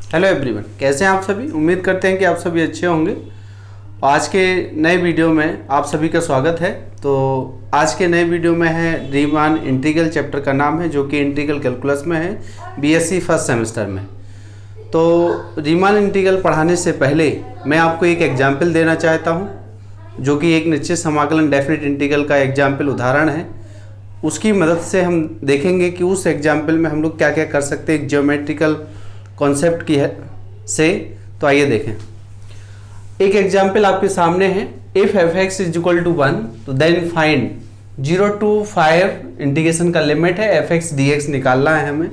Hello everyone, कैसे हैं आप सभी। उम्मीद करते हैं कि आप सभी अच्छे होंगे। आज के नए वीडियो में आप सभी का स्वागत है। तो आज के नए वीडियो में है रीमान इंटीग्रल चैप्टर का नाम है, जो कि इंटीग्रल कैलकुलस में है, बीएससी फर्स्ट सेमेस्टर में। तो रीमान इंटीग्रल पढ़ाने से पहले मैं आपको एक एग्जाम्पल देना चाहता हूँ, जो कि एक निश्चित समाकलन डेफिनेट इंटीग्रल का एग्जाम्पल उदाहरण है। उसकी मदद से हम देखेंगे कि उस एग्जाम्पल में हम लोग क्या क्या कर सकते हैं एक ज्योमेट्रिकल कॉन्सेप्ट की है से। तो आइए देखें, एक एग्जाम्पल आपके सामने है। If F X is equal to 1 तो देन फाइंड 0 to 5 इंटीग्रेशन का लिमिट है एफ एक्स डी एक्स निकालना है हमें।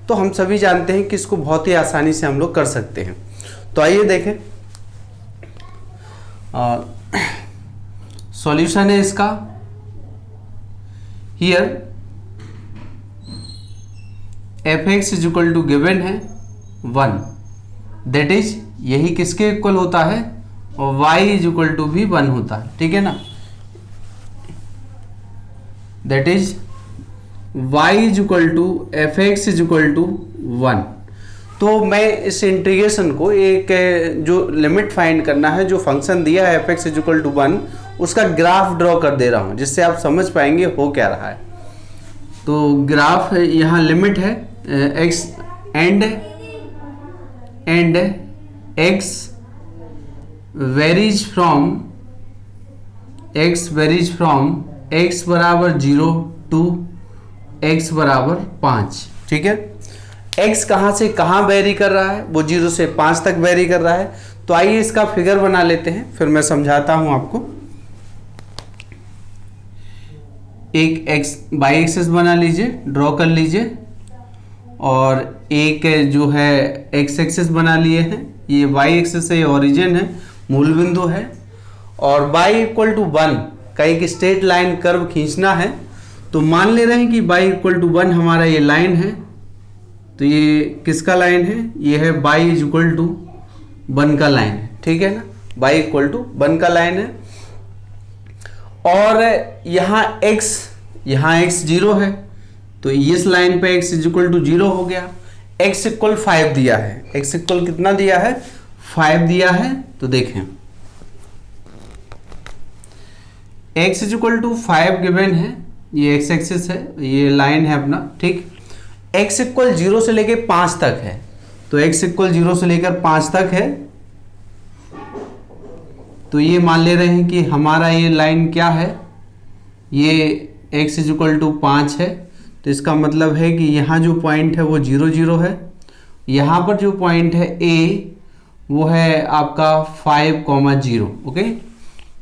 तो हम सभी जानते हैं कि इसको बहुत ही आसानी से हम लोग कर सकते हैं। तो आइए देखें, सॉल्यूशन है इसका। Here F X is equal to given है 1, दैट इज यही किसके इक्वल होता है, और y इज इक्वल टू भी 1 होता है, ठीक है ना। That is y is equal to F X is equal to 1। तो मैं इस इंटीग्रेशन को एक जो लिमिट फाइंड करना है, जो फंक्शन दिया है F X is equal to 1, उसका ग्राफ ड्रॉ कर दे रहा हूं, जिससे आप समझ पाएंगे हो क्या रहा है। तो ग्राफ यहाँ लिमिट है x and x varies from x बराबर 0 टू x बराबर 5, ठीक है। x कहाँ से कहाँ वेरी कर रहा है, वो 0 से 5 तक वेरी कर रहा है। तो आइए इसका फिगर बना लेते हैं, फिर मैं समझाता हूं आपको। एक x बाई एक्सिस बना लीजिए, ड्रॉ कर लीजिए, और एक जो है x एक्सिस बना लिए हैं, ये y एक्सिस है, ये ओरिजिन है, मूल बिंदु है। और y इक्वल टू 1 का एक स्ट्रेट लाइन कर्व खींचना है। तो मान ले रहे हैं कि y इक्वल टू 1 हमारा ये लाइन है। तो ये किसका लाइन है, ये है y इज इक्वल टू 1 का लाइन है, ठीक है ना। y इक्वल टू 1 का लाइन है, और यहाँ x 0 है, तो इस लाइन पे x इज इक्वल टू 0 हो गया। x इक्वल 5 दिया है, x इक्वल कितना दिया है, 5 दिया है। तो देखें x is equal to 5 given है, ये x एक्सिस है, ये लाइन है अपना, ठीक। x इक्वल 0 से लेकर 5 तक है, तो x इक्वल 0 से लेकर 5 तक है। तो ये मान ले रहे हैं कि हमारा ये लाइन क्या है, ये x इज इक्वल टू 5 है। तो इसका मतलब है कि यहाँ जो पॉइंट है वो 0 0 है, यहाँ पर जो पॉइंट है a वो है आपका 5, 0, ओके।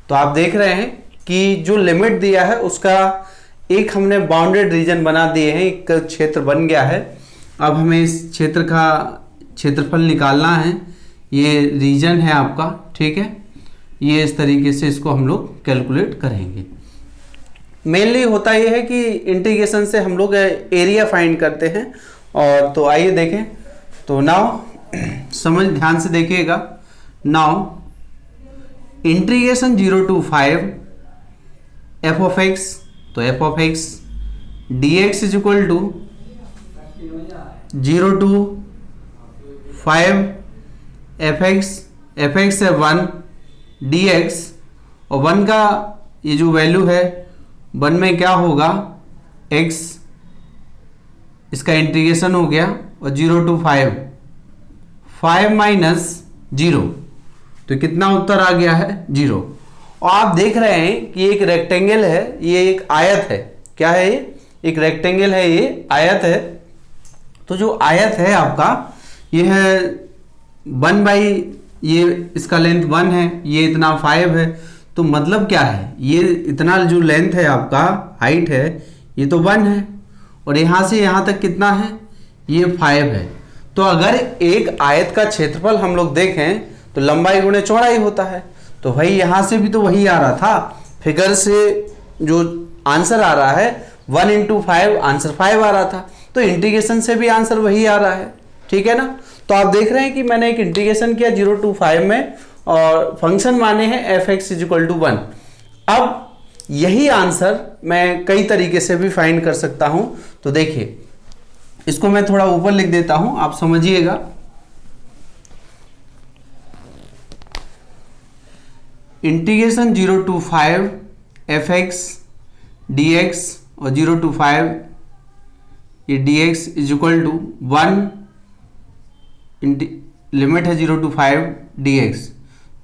तो आप देख रहे हैं कि जो लिमिट दिया है उसका एक हमने बाउंडेड रीजन बना दिए हैं, एक क्षेत्र बन गया है। अब हमें इस क्षेत्र का क्षेत्रफल निकालना है, ये रीजन है आपका, ठीक है। ये इस तरीके से इसको हम लोग कैलकुलेट करेंगे। मेनली होता यह है कि इंटीग्रेशन से हम लोग एरिया फाइंड करते हैं। और तो आइए देखें, तो नाउ समझ ध्यान से देखिएगा। Now integration 0 to 5 F of X, तो F of X D X is equal to 0 to 5 F X है 1 डी एक्स, और 1 का ये जो वैल्यू है 1 में क्या होगा, x, इसका इंटीग्रेशन हो गया, और 0 to 5 माइनस 0, तो कितना उत्तर आ गया है 0। और आप देख रहे हैं कि एक रेक्टेंगल है, ये एक आयत है। क्या है ये, एक रेक्टेंगल है, ये आयत है। तो जो आयत है आपका ये है 1 ये इसका लेंथ 1 है, ये इतना 5 है। तो मतलब क्या है, ये इतना जो लेंथ है आपका, हाइट है, ये तो 1 है, और यहाँ से यहाँ तक कितना है, ये 5 है। तो अगर एक आयत का क्षेत्रफल हम लोग देखें तो लंबाई गुणे चौड़ाई होता है। तो भाई यहाँ से भी तो वही आ रहा था, फिगर से जो आंसर आ रहा है 1 into 5 आंसर 5 आ रहा था। तो इंटीग्रेशन से भी आंसर वही आ रहा है, ठीक है ना। तो आप देख रहे हैं कि मैंने एक इंटीग्रेशन किया 0 to 5 में, और फंक्शन माने हैं F X is equal to 1। अब यही आंसर मैं कई तरीके से भी फाइंड कर सकता हूं। तो देखिए, इसको मैं थोड़ा ऊपर लिख देता हूं, आप समझिएगा। इंटीग्रेशन 0 to 5 fx dx और 0 to 5 ये dx is equal to 1, limit है 0 to 5 dx,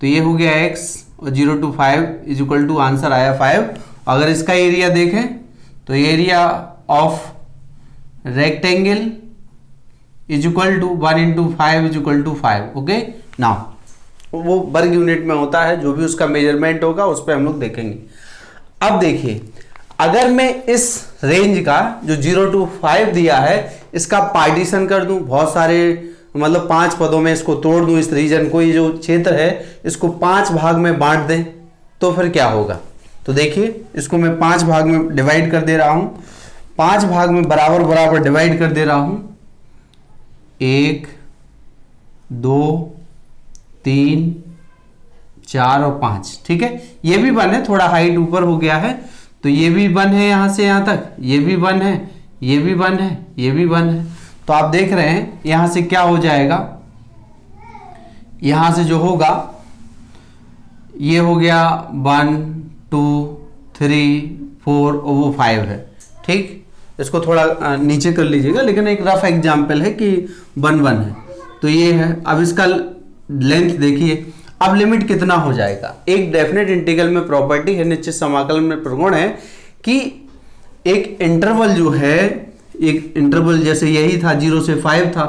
तो ये हो गया x और 0 to 5 is equal to answer आया 5। अगर इसका एरिया देखें तो area of rectangle is equal to 1 into 5 is equal to 5। Okay, now वो वर्ग यूनिट में होता है, जो भी उसका मेजरमेंट होगा उस पर हम लोग देखेंगे। अब देखिए, अगर मैं इस रेंज का जो 0 to 5 दिया है इसका पार्टीशन कर दूं, बहुत सारे मतलब 5 पदों में इसको तोड़ दूं, इस रीजन को, ये जो क्षेत्र है इसको 5 भाग में बांट दें, तो फिर क्या होगा। तो देखिए, इसको मैं 5 भाग में डिवाइड कर दे रहा हूं, 5 भाग में बराबर बराबर डिवाइड कर दे रहा हूं, 1 2 3 4 और 5। ठीक है, ये भी 1 है, थोड़ा हाइट ऊपर हो गया है, तो ये भी 1 है यहां से यहां तक, ये भी 1 है, ये भी 1 है, ये भी 1 है। तो आप देख रहे हैं यहां से क्या हो जाएगा, यहां से जो होगा ये हो गया 1 2 3 4 और वो 5 है। ठीक, इसको थोड़ा नीचे कर लीजिएगा, लेकिन एक रफ एग्जाम्पल है कि 1 1 है, तो ये है। अब इसका लेंथ देखिए, अब लिमिट कितना हो जाएगा। एक डेफिनेट इंटीग्रल में प्रॉपर्टी है, निश्चित समाकलन में प्रगुण है कि एक इंटरवल जो है, एक इंटरवल जैसे यही था 0 से 5 था,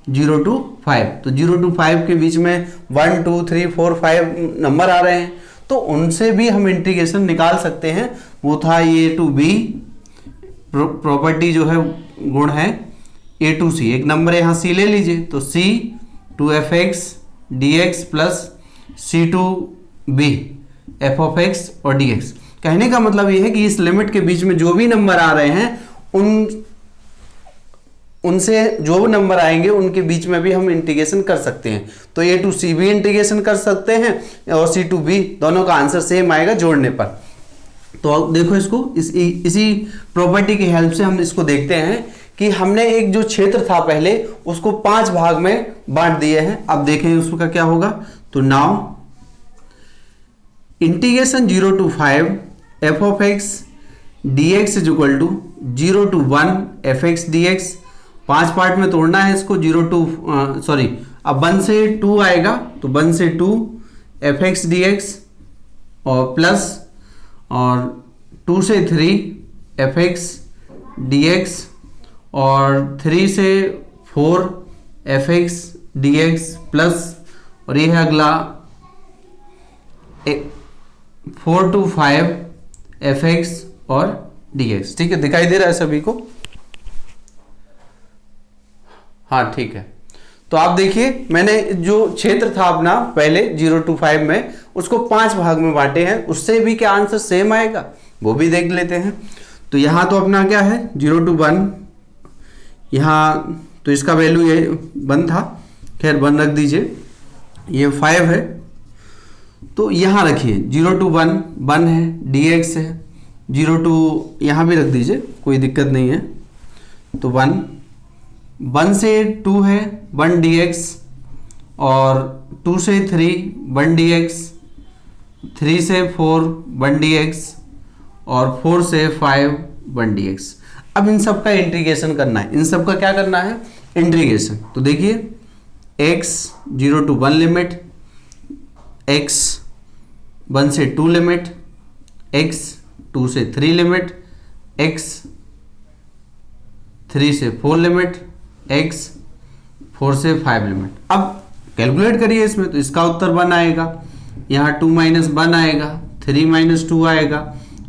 0 to 5, तो 0 to 5 के बीच में 1 2 3 4 5 नंबर आ रहे हैं, तो उनसे भी हम इंटीग्रेशन निकाल सकते हैं। वो था ए टू बी, प्रॉपर्टी जो है गुण है ए टू सी, एक नंबर यहाँ सी ले लीजिए, तो C two F X D X plus C two B F of X और डी एक्स। कहने का मतलब ये है कि इस लिमिट के बीच में जो भी नंबर आ रहे हैं उनसे जो नंबर आएंगे उनके बीच में भी हम इंटीग्रेशन कर सकते हैं। तो ए टू सी भी इंटीग्रेशन कर सकते हैं और सी टू बी, दोनों का आंसर सेम आएगा जोड़ने पर। तो देखो इसको इसी प्रॉपर्टी की हेल्प से हम इसको देखते हैं कि हमने एक जो क्षेत्र था पहले उसको 5 भाग में बांट दिए हैं। अब देखें उसका क्या होगा। तो now integration 0 to 5 F of X D X is equal to 0 to 1 F X D X. 5 part में तोड़ना है इसको, 0 to अब 1 से 2 आएगा, तो 1 से 2 एफ एक्स डी एक्स और प्लस और 2 से 3 एफ एक्स डी एक्स और 3 से 4 F X D X plus, और ये है अगला 4 to 5 एफ एक्स और डी एक्स। ठीक है, दिखाई दे रहा है सभी को। हाँ ठीक है, तो आप देखिए मैंने जो क्षेत्र था अपना पहले 0 to 5 में उसको 5 भाग में बांटे हैं, उससे भी क्या आंसर सेम आएगा वो भी देख लेते हैं। तो यहाँ तो अपना क्या है 0 to 1, यहाँ तो इसका वैल्यू ये 1 था, खैर 1 रख दीजिए, ये 5 है, तो यहाँ रखिए 0 to 1 1 है, dx है, 0 to यहाँ भी रख दीजिए, कोई दिक्कत नहीं है। तो 1 से 2 है 1 dx और 2 से 3 1 dx, 3 से 4 1 dx और 4 से 5 1 dx। अब इन सब का इंटीग्रेशन करना है, इन सब का क्या करना है इंटीग्रेशन। तो देखिए x 0 to 1 लिमिट, x 1 से 2 लिमिट, x 2 से 3 लिमिट, x 3 से 4 लिमिट, x 4 से 5 लिमिट। अब कैलकुलेट करिए इसमें, तो इसका उत्तर 1 आएगा, यहाँ 2 - 1 आएगा, 3 - 2 आएगा,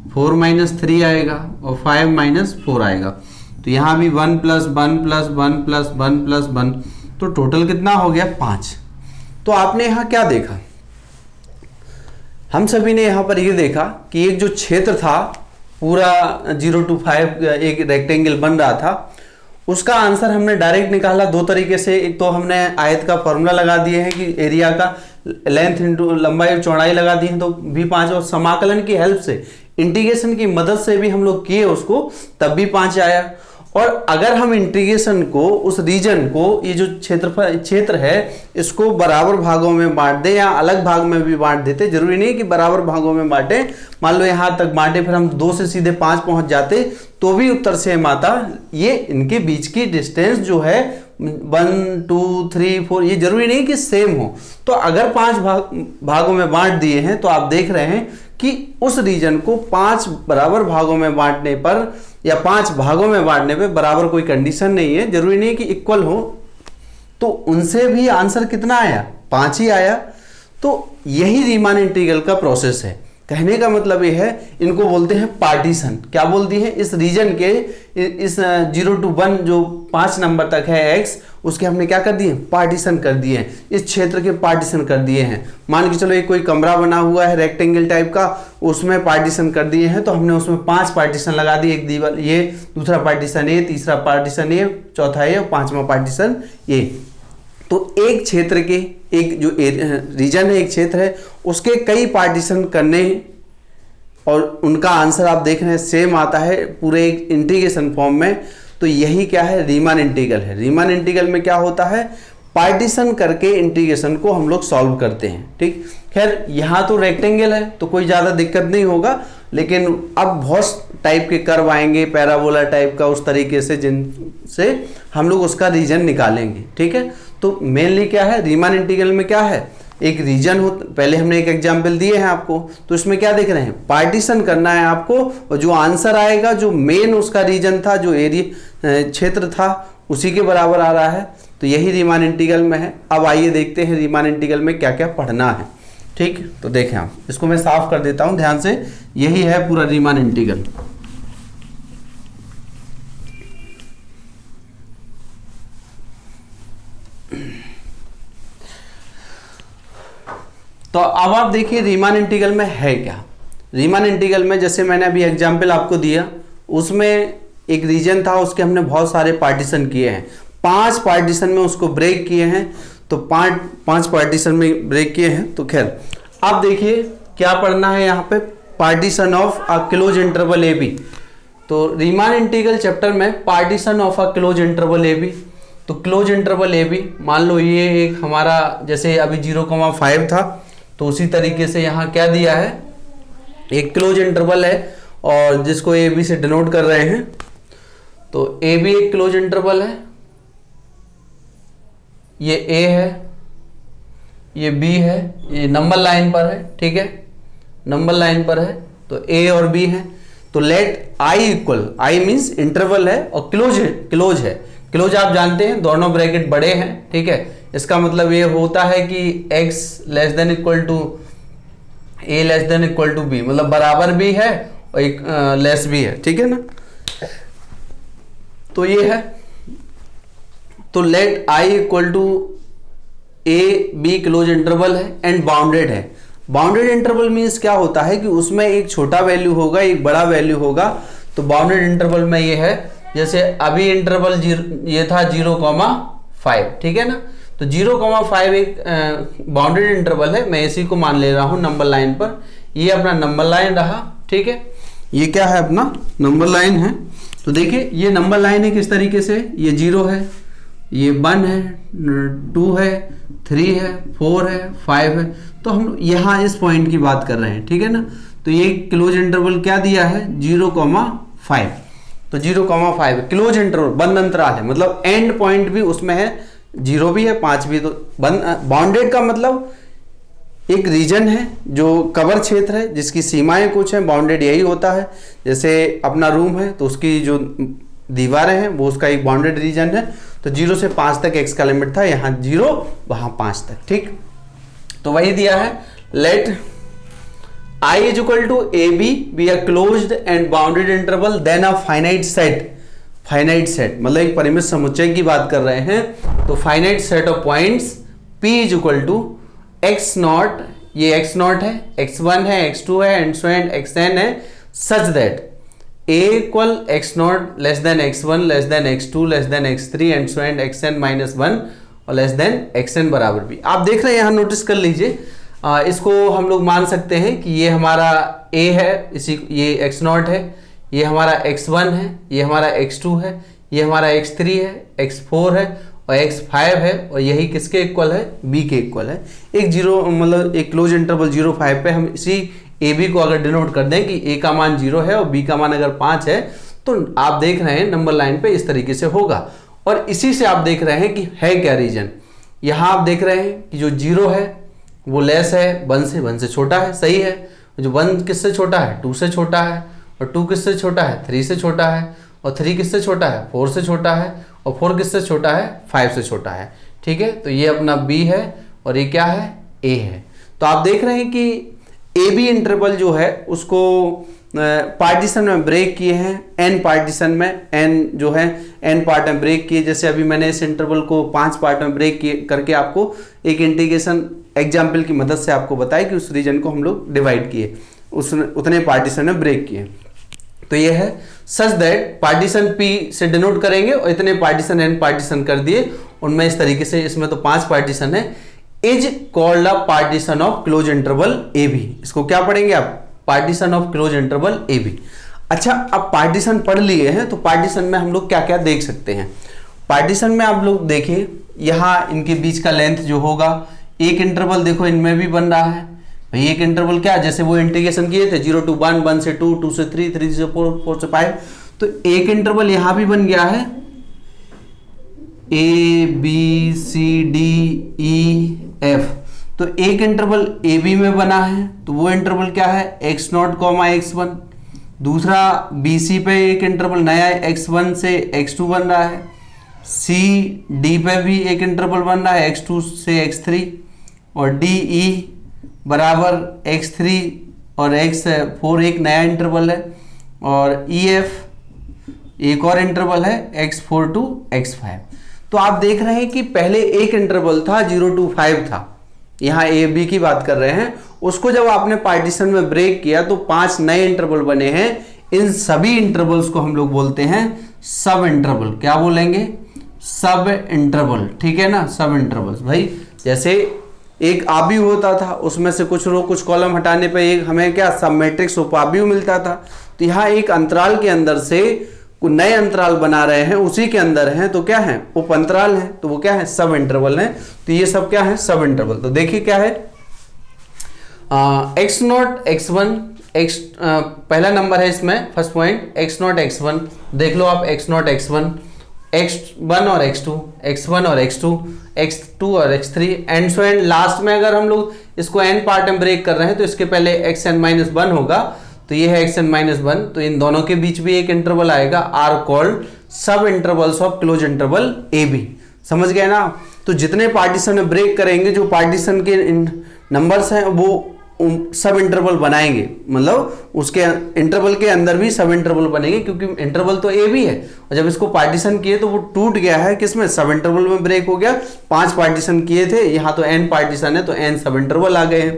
4 - 3 आएगा और 5 - 4 आएगा। तो यहाँ भी 1 + 1 + 1 + 1 + 1, तो टोटल कितना हो गया 5। तो आपने यहाँ क्या देखा, हम सभी ने यहाँ पर ये देखा कि एक जो क्षेत्र था पूरा 0 to 5 एक रेक्टेंगल बन रहा था, उसका आंसर हमने डायरेक्ट निकाला 2 तरीके से। एक तो हमने आयत का फॉर्मूला लगा दिए हैं कि एरिया का लेंथ इंटू लंबाई और चौड़ाई लगा दी है, तो भी 5, और समाकलन की हेल्प से इंटीग्रेशन की मदद से भी हम लोग किए उसको, तब भी 5 आया। और अगर हम इंटीग्रेशन को उस रीजन को, ये जो क्षेत्र है, इसको बराबर भागों में बांट दे या अलग भाग में भी बांट देते, जरूरी नहीं कि बराबर भागों में बांटे। मान लो यहाँ तक बांटे, फिर हम 2 से सीधे 5 पहुंच जाते तो भी उत्तर सेम आता। ये इनके बीच की डिस्टेंस जो है 1 2 3 4, ये जरूरी नहीं कि सेम हो। तो अगर 5 भागों में बांट दिए हैं तो आप देख रहे हैं कि उस रीजन को 5 बराबर भागों में बांटने पर या 5 भागों में बांटने पे बराबर कोई कंडीशन नहीं है, जरूरी नहीं कि इक्वल हो। तो उनसे भी आंसर कितना आया? 5 ही आया। तो यही रीमान इंटीग्रल का प्रोसेस है। कहने का मतलब ये है, इनको बोलते हैं पार्टीशन। क्या बोलती है? इस रीजन के इस 0 to 1 जो 5 नंबर तक है x, उसके हमने क्या कर दिए? पार्टीशन कर दिए हैं। इस क्षेत्र के पार्टीशन कर दिए हैं। मान के चलो एक कोई कमरा बना हुआ है रेक्टेंगल टाइप का, उसमें पार्टीशन कर दिए हैं, तो हमने उसमें 5 पार्टीशन लगा दिए। एक दीवार ये, दूसरा पार्टीशन ये, तीसरा पार्टीशन ये, चौथा ये, 5वां पार्टीशन ये। तो एक क्षेत्र के, एक जो रीजन है, एक क्षेत्र है, उसके कई पार्टीशन करने और उनका आंसर आप देख रहे हैं सेम आता है पूरे एक इंटीग्रेशन फॉर्म में। तो यही क्या है? रीमान इंटीग्रल है। रीमान इंटीग्रल में क्या होता है? पार्टीशन करके इंटीग्रेशन को हम लोग सॉल्व करते हैं। ठीक, खैर यहाँ तो रेक्टेंगल है तो कोई ज़्यादा दिक्कत नहीं होगा, लेकिन अब बहुत टाइप के कर्व आएंगे, पैराबोला टाइप का, उस तरीके से जिनसे हम लोग उसका रीजन निकालेंगे। ठीक है, तो मेनली क्या है रीमान इंटीग्रल में? क्या है? एक रीजन हो, पहले हमने एक एग्जांपल दिए हैं आपको, तो इसमें क्या देख रहे हैं? पार्टीशन करना है आपको, और जो आंसर आएगा, जो मेन उसका रीजन था, जो एरिया क्षेत्र था, उसी के बराबर आ रहा है। तो यही रीमान इंटीग्रल में है। अब आइए देखते हैं रीमान इंटीग्रल में क्या क्या पढ़ना है। ठीक, तो देखें आप, इसको मैं साफ कर देता हूं ध्यान से। यही है पूरा रीमान इंटीग्रल। तो अब आप देखिए रीमान इंटीग्रल में है क्या। रीमान इंटीग्रल में जैसे मैंने अभी एग्जांपल आपको दिया, उसमें एक रीजन था, उसके हमने बहुत सारे पार्टीशन किए हैं। 5 पार्टीशन में उसको ब्रेक किए हैं, तो 5 पार्टीशन में ब्रेक किए हैं। तो खैर अब देखिए क्या पढ़ना है यहाँ पे, partition of a close interval A B. तो रीमान इंटीग्रल चैप्टर में partition of a close interval A B. तो क्लोज इंटरवल ए बी, मान लो ये एक हमारा, जैसे अभी 0,5 था, तो उसी तरीके से यहाँ क्या दिया है, एक क्लोज इंटरवल है, और जिसको ए बी से डिनोट कर रहे हैं। तो ए बी एक क्लोज इंटरवल है, ये ए है, ये बी है, ये नंबर लाइन पर है। ठीक है, नंबर लाइन पर है, तो ए और बी है। तो let I equal, I means interval है और क्लोज है। क्लोज है, क्लोज आप जानते हैं, दोनों ब्रैकेट बड़े हैं। ठीक है, इसका मतलब ये होता है कि x less than equal to a less than equal to b, मतलब बराबर भी है और एक लेस भी है। ठीक है ना, तो ये है। तो let i equal to a b close interval है एंड बाउंडेड है। बाउंडेड इंटरवल मीन्स क्या होता है कि उसमें एक छोटा वैल्यू होगा, एक बड़ा वैल्यू होगा। तो बाउंडेड इंटरवल में ये है, जैसे अभी इंटरवल ये था 0,5। ठीक है ना, तो 0,5 एक बाउंडेड इंटरवल है। मैं इसी को मान ले रहा हूं नंबर लाइन पर। ये अपना नंबर लाइन रहा। ठीक है, ये क्या है? अपना नंबर लाइन है। तो देखिए ये नंबर लाइन है किस तरीके से, ये 0 है, ये 1 है, 2 है, 3 है, 4 है, 5 है। तो हम यहाँ इस पॉइंट की बात कर रहे हैं। ठीक है ना, तो ये क्लोज इंटरवल क्या दिया है? 0,5। तो 0,5 क्लोज इंटरवल, बंद अंतराल है, मतलब एंड पॉइंट भी उसमें है, 0 भी है, 5 भी। तो बाउंडेड का मतलब एक रीजन है जो कवर क्षेत्र है, जिसकी सीमाएं कुछ हैं। बाउंडेड यही होता है, जैसे अपना रूम है तो उसकी जो दीवारें हैं वो उसका एक बाउंडेड रीजन है। तो 0 से 5 तक x का लिमिट था, यहाँ 0 वहाँ 5 तक। ठीक, तो वही दिया है, late I is equal to AB be a closed and bounded interval then a finite set। Finite set मतलब एक परिमित समुच्चय की बात कर रहे हैं। तो finite set of points P is equal to x0, ये x0 है, x1 है, x2 है, एंड सो एंड xn है, such that a equal x0 less than x1 less than x2 less than x3 and so and xn minus 1 और less than xn बराबर भी। आप देख रहे हैं यहाँ, नोटिस कर लीजिए, इसको हम लोग मान सकते हैं कि ये हमारा a है, इसी ये x0 है, ये हमारा x1 है, ये हमारा x2 है, ये हमारा x3 है, x4 है और x5 है, और यही किसके इक्वल है, b के इक्वल है। एक जीरो मतलब एक क्लोज इंटरवल 0,5 पे हम इसी ए बी को अगर डिनोट कर दें कि a का मान 0 है और b का मान अगर 5 है, तो आप देख रहे हैं नंबर लाइन पे इस तरीके से होगा। और इसी से आप देख रहे हैं कि है क्या रीजन। यहाँ आप देख रहे हैं कि जो 0 है वो लेस है 1 से छोटा है, सही है। जो 1 किससे छोटा है, 2 से छोटा है, और 2 किससे छोटा है, 3 से छोटा है, और 3 किससे छोटा है, 4 से छोटा है, और 4 किससे छोटा है, 5 से छोटा है। ठीक है, तो ये अपना b है और ये क्या है, a है। तो आप देख रहे हैं कि ए बी इंटरवल जो है उसको पार्टीशन में ब्रेक किए हैं, n पार्टीशन में, n जो है n पार्ट में ब्रेक किए। जैसे अभी मैंने इस इंटरवल को 5 पार्ट में ब्रेक किए करके आपको एक इंटीग्रेशन एग्जाम्पल की मदद से आपको बताया कि उस रीजन को हम लोग डिवाइड किए, उतने पार्टीशन में ब्रेक किए। तो ये है सच दैट पार्टीशन P से डिनोट करेंगे और इतने पार्टीशन n पार्टीशन कर दिए उनमें इस तरीके से, इसमें तो 5 पार्टीशन है, is called a partition of close interval A B. इसको क्या पढ़ेंगे आप, partition of close interval A B. अच्छा, अब पार्टीशन पढ़ लिए हैं तो पार्टीशन में हम लोग क्या क्या देख सकते हैं। पार्टीशन में आप लोग देखिए यहाँ इनके बीच का लेंथ जो होगा, एक इंटरवल देखो इनमें भी बन रहा है भाई। एक इंटरवल क्या, जैसे वो इंटीग्रेशन किए थे 0 to 1, 1 से 2, 2 से 3, 3 से 4, 4 से 5, तो एक इंटरवल यहां भी बन गया है A B C D E F. तो एक इंटरवल ए बी में बना है, तो वो इंटरवल क्या है, x0, x1। दूसरा बी सी पे एक इंटरवल नया x1 से x2 बन रहा है। सी डी पे भी एक इंटरवल बन रहा है x2 से x3, और डी ई बराबर x3 और x4 एक नया इंटरवल है, और ई एफ एक और इंटरवल है x4 to x5। तो आप देख रहे हैं कि पहले एक इंटरवल था 0 to 5 था, यहाँ ए बी की बात कर रहे हैं, उसको जब आपने पार्टीशन में ब्रेक किया तो 5 नए इंटरवल बने हैं। इन सभी इंटरवल्स को हम लोग बोलते हैं सब इंटरवल। क्या बोलेंगे, सब इंटरवल। ठीक है ना, सब इंटरवल्स। भाई जैसे एक आव्यूह होता था, उसमें से कुछ रो कुछ कॉलम हटाने पे एक हमें क्या सब मैट्रिक्स उपाव्यूह मिलता था। तो यहाँ एक अंतराल के अंदर से नए अंतराल बना रहे हैं, उसी के अंदर हैं, तो क्या है, उप अंतराल है, तो वो क्या है, सब इंटरवल है। तो ये सब क्या है, सब इंटरवल। तो देखिए क्या है, x0 x1 x पहला नंबर है इसमें, फर्स्ट पॉइंट x0 x1। देख लो आप x0 x1, x1 और x2, x1 और x2, x2 और x3 and so and. Last में अगर हम लोग इसको n पार्ट में ब्रेक कर रहे हैं तो इसके पहले xn-1 होगा, तो ये है xn-1। तो इन दोनों के बीच भी एक इंटरवल आएगा, are called sub intervals of close interval A B. समझ गए ना। तो जितने पार्टीशन में ब्रेक करेंगे, जो पार्टीशन के नंबर्स हैं वो सब इंटरवल बनाएंगे, मतलब उसके इंटरवल के अंदर भी सब इंटरवल बनेंगे, क्योंकि इंटरवल तो ए भी है। और जब इसको पार्टीशन किए तो वो टूट गया है, किसमें, सब इंटरवल में ब्रेक हो गया। 5 पार्टीशन किए थे, यहाँ तो n पार्टीशन है तो n सब इंटरवल आ गए हैं।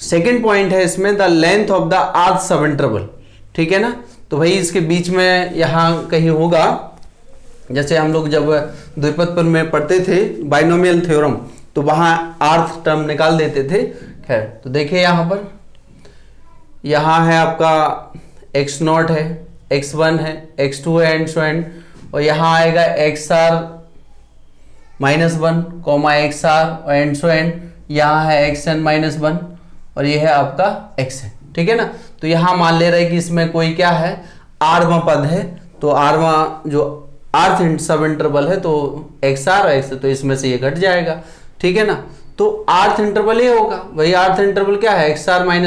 सेकेंड पॉइंट है इसमें द लेंथ ऑफ द आर्थ सब इंटरवल। ठीक है ना। तो भाई इसके बीच में यहाँ कहीं होगा, जैसे हम लोग जब द्विपद पर में पढ़ते थे बाइनोमियल थ्योरम, तो वहां आर्थ टर्म निकाल देते थे। खैर, तो देखिए यहाँ पर, यहाँ है आपका x0 है, x1 है, x2 है एंड सो एंड, और यहाँ आएगा xr-1, xr और एंड सो एंड। यहाँ है xn-1 और ये है आपका x है। ठीक है ना। तो यहाँ मान ले रहे कि इसमें कोई क्या है, आरवा पद है, तो आरवा जो आर्थ सब इंटरवल है तो xr और x, तो इसमें से ये घट जाएगा। ठीक है ना। तो आर्थ इंटरवल ये होगा, वही आर्थ इंटरवल क्या है, xr-1,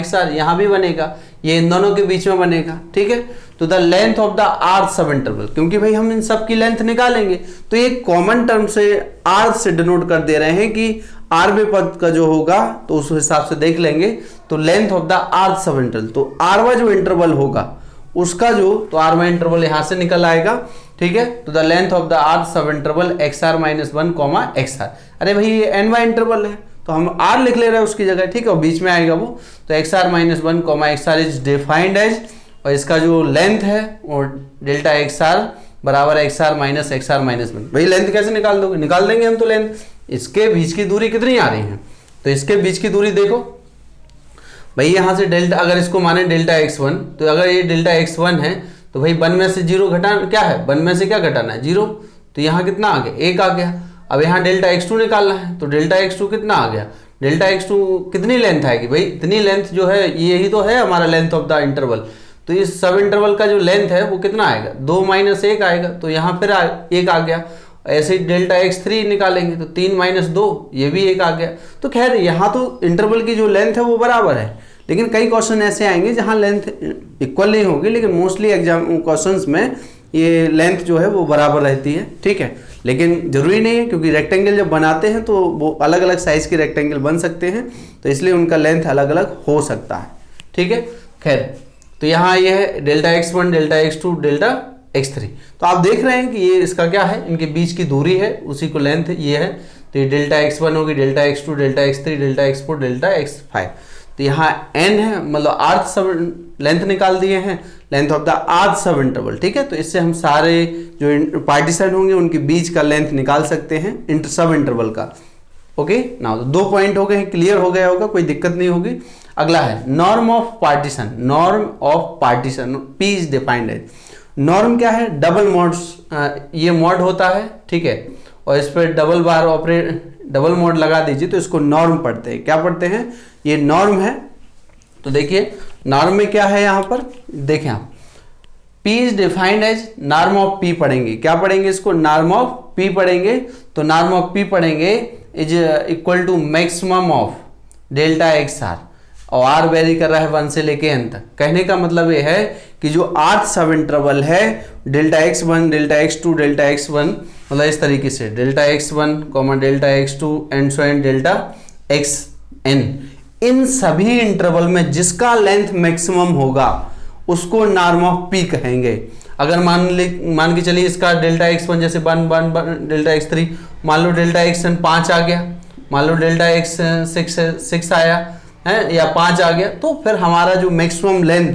xr यहाँ भी बनेगा, ये इन दोनों के बीच में बनेगा। ठीक है। तो द लेंथ ऑफ द आर्थ सब इंटरवल, क्योंकि भाई हम इन सब की लेंथ निकालेंगे तो ये कॉमन टर्म से आर्थ से डिनोट कर दे रहे हैं कि आरवे पद का जो होगा तो उस हिसाब से देख लेंगे। तो लेंथ ऑफ द आर्थ सब इंटरवल, तो आरवा जो इंटरवल होगा उसका जो, तो आरवा इंटरवल यहां से निकल आएगा। ठीक है। तो द लेंथ ऑफ द आर्थ सब इंटरवल xr-1, xr। अरे भाई ये एनवाई इंटरवल है तो हम r लिख ले रहे हैं उसकी जगह। ठीक है। और बीच में आएगा वो, तो xr-1, xr is defined as, और इसका जो लेंथ है वो डेल्टा xr बराबर xr-1। भाई लेंथ कैसे निकाल दोगे, निकाल देंगे हम। तो लेंथ, इसके बीच की दूरी कितनी आ रही है, तो इसके बीच की दूरी देखो भाई, यहां से डेल्टा, अगर इसको माने डेल्टा x1, तो अगर ये डेल्टा x1 है तो भाई 1 में से 0 घटाना क्या है, 1 में से क्या घटाना है, 0, तो यहाँ कितना आ गया, 1 आ गया। अब यहाँ डेल्टा x2 निकालना है, तो डेल्टा x2 कितना आ गया, डेल्टा x2 कितनी लेंथ आएगी भाई, इतनी लेंथ जो है यही तो है हमारा लेंथ ऑफ द इंटरवल, तो इस सब इंटरवल का जो लेंथ है वो कितना आएगा, 2 - 1 आएगा, तो यहाँ फिर 1 आ गया। ऐसे ही डेल्टा x3 निकालेंगे तो 3 - 2 ये भी 1 आ गया। तो खैर यहाँ तो इंटरवल की जो लेंथ है वो बराबर है, लेकिन कई क्वेश्चन ऐसे आएंगे जहाँ लेंथ इक्वल नहीं होगी, लेकिन मोस्टली एग्जाम क्वेश्चंस में ये लेंथ जो है वो बराबर रहती है, ठीक है। लेकिन जरूरी नहीं है, क्योंकि रेक्टेंगल जब बनाते हैं तो वो अलग अलग साइज के रेक्टेंगल बन सकते हैं, तो इसलिए उनका लेंथ अलग अलग हो सकता है, ठीक है। खैर, तो यहाँ ये है delta x1, delta x2, delta x3। तो आप देख रहे हैं कि ये इसका क्या है, इनके बीच की दूरी है, उसी को लेंथ ये है। तो ये डेल्टा x1 होगी, delta x2, delta x3, delta x4, delta x5। तो यहाँ n है, मतलब आर्थ सब लेंथ निकाल दिए हैं, लेंथ ऑफ द आर्थ सब इंटरवल, ठीक है। तो इससे हम सारे जो पार्टीशन होंगे उनके बीच का लेंथ निकाल सकते हैं सब इंटरवल का। ओके ना, तो 2 पॉइंट हो गए, क्लियर हो गया होगा, कोई दिक्कत नहीं होगी। अगला है norm of partition. Norm of partition, P is defined as, norm क्या है, डबल मोड्स, ये मोड होता है, ठीक है, और इस पर डबल बार ऑपरेट, डबल मोड लगा दीजिए तो इसको नॉर्म पढ़ते हैं। क्या पढ़ते हैं, ये नॉर्म है। तो देखिए नॉर्म में क्या है, यहाँ पर देखें आप, P is defined as, norm of P पढ़ेंगे, क्या पढ़ेंगे इसको, नॉर्म ऑफ P पढ़ेंगे। तो नॉर्म ऑफ P पढ़ेंगे is equal to maximum of delta XR, और R वेरी कर रहा है 1 से लेके n तक। कहने का मतलब ये है कि जो आर्थ सब इंटरवल है, delta x1, delta x2, delta x1, मतलब इस तरीके से delta x1, delta x2 and so and delta xn, इन सभी इंटरवल में जिसका लेंथ मैक्सिमम होगा उसको नॉर्म ऑफ P कहेंगे। अगर मान के चलिए इसका डेल्टा x1 जैसे 1 डेल्टा x3, मान लो डेल्टा xn 5 आ गया, मान लो डेल्टा x6 आया है या 5 आ गया, तो फिर हमारा जो मैक्सिमम लेंथ,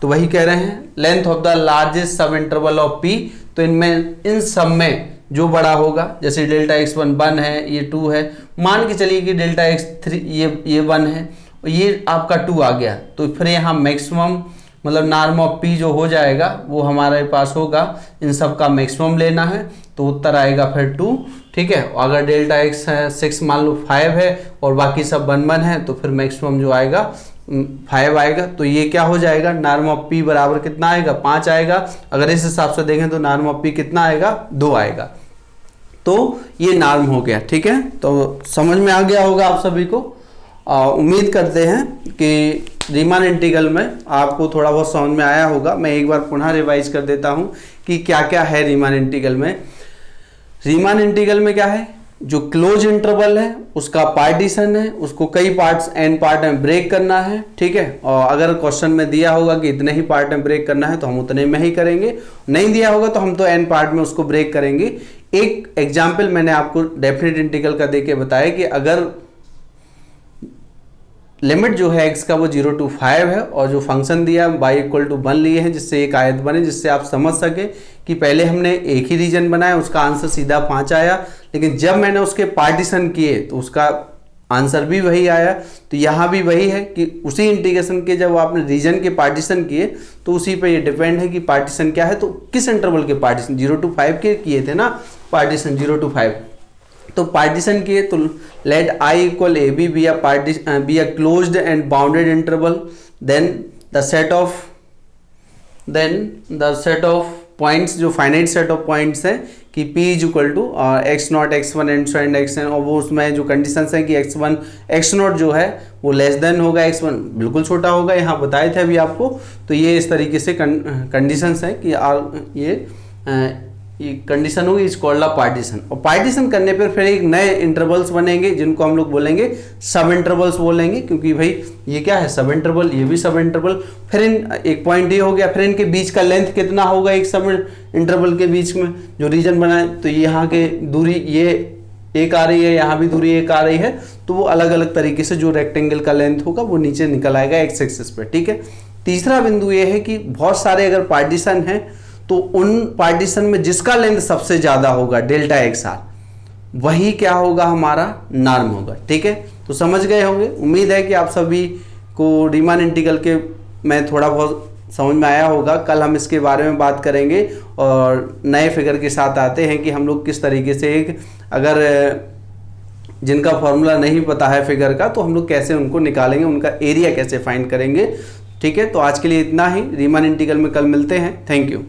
तो वही कह रहे हैं लेंथ ऑफ द लार्जेस्ट सब इंटरवल ऑफ P। तो इनमें इन सब में जो बड़ा होगा, जैसे डेल्टा x1 1 है, ये 2 है, मान के चलिए कि डेल्टा x3 ये 1 है, ये आपका 2 आ गया, तो फिर यहाँ मैक्सिमम मतलब नॉर्म ऑफ P जो हो जाएगा वो हमारे पास होगा, इन सब का मैक्सिमम लेना है, तो उत्तर आएगा फिर 2, ठीक है। अगर डेल्टा x6 मान लो 5 है और बाकी सब 1 1 है, तो फिर मैक्सिमम जो आएगा 5 आएगा। तो ये क्या हो जाएगा, नॉर्म ऑफ P बराबर कितना आएगा, 5 आएगा। अगर इस हिसाब से देखें तो नॉर्म ऑफ P कितना आएगा, 2 आएगा। तो ये नॉर्म हो गया, ठीक है। तो समझ में आ गया होगा आप सभी को। उम्मीद करते हैं कि रीमान इंटीग्रल में आपको थोड़ा बहुत समझ में आया होगा। मैं एक बार पुनः रिवाइज कर देता हूं कि क्या क्या है रीमान इंटीग्रल में। रीमान इंटीग्रल में क्या है, जो क्लोज इंटरवल है उसका पार्टीशन है, उसको कई पार्ट्स n पार्ट में ब्रेक करना है, ठीक है। और अगर क्वेश्चन में दिया होगा कि इतने ही पार्ट में ब्रेक करना है तो हम उतने में ही करेंगे, नहीं दिया होगा तो हम तो n पार्ट में उसको ब्रेक करेंगे। एक एग्जाम्पल मैंने आपको डेफिनेट इंटीग्रल का देके बताया कि अगर लिमिट जो है x का वो 0 to 5 है और जो फंक्शन दिया y = 1 लिए हैं, जिससे एक आयत बने, जिससे आप समझ सके कि पहले हमने एक ही रीजन बनाया, उसका आंसर सीधा 5 आया, लेकिन जब मैंने उसके पार्टीशन किए तो उसका आंसर भी वही आया। तो यहाँ भी वही है कि उसी इंटीग्रेशन के जब आपने रीजन के पार्टीशन किए तो उसी पे ये डिपेंड है कि पार्टीशन क्या है, तो किस इंटरवल के पार्टीशन, 0 to 5 के किए थे ना पार्टीशन, 0 to 5, तो पार्टीशन किए तो let I = AB be a closed and bounded interval, then the set of points, जो फाइनाइट सेट ऑफ पॉइंट्स है कि P = x0 x1 and so and xn, और वो उसमें जो कंडीशंस हैं कि x0 जो है वो लेस देन होगा, x1 बिल्कुल छोटा होगा, यहाँ बताए थे अभी आपको। तो ये इस तरीके से कंडीशंस हैं कि ये कंडीशन होगी, इज कॉल्ड अ पार्टीशन। और पार्टीशन करने पर फिर एक नए इंटरवल्स बनेंगे जिनको हम लोग बोलेंगे सब इंटरवल्स बोलेंगे, क्योंकि भाई ये क्या है, सब इंटरवल, ये भी सब इंटरवल। फिर इन एक पॉइंट ये हो गया, फिर इनके बीच का लेंथ कितना होगा एक सब इंटरवल के बीच में जो रीजन बनाए, तो यहाँ के दूरी ये एक आ रही है, यहाँ भी दूरी एक आ रही है, तो वो अलग अलग तरीके से जो रेक्टेंगल का लेंथ होगा वो नीचे निकल आएगा एक्स एक्सिस पे, ठीक है। तीसरा बिंदु ये है कि बहुत सारे अगर पार्टीशन है तो उन पार्टीशन में जिसका लेंथ सबसे ज्यादा होगा डेल्टा XR, वही क्या होगा, हमारा नॉर्म होगा, ठीक है। तो समझ गए होंगे। उम्मीद है कि आप सभी को रीमान इंटीग्रल के मैं थोड़ा बहुत समझ में आया होगा। कल हम इसके बारे में बात करेंगे और नए फिगर के साथ आते हैं कि हम लोग किस तरीके से एक, अगर जिनका फॉर्मूला नहीं पता है फिगर का, तो हम लोग कैसे उनको निकालेंगे, उनका एरिया कैसे फाइंड करेंगे। ठीक है, तो आज के लिए इतना ही। रीमान इंटीग्रल में कल मिलते हैं। Thank you.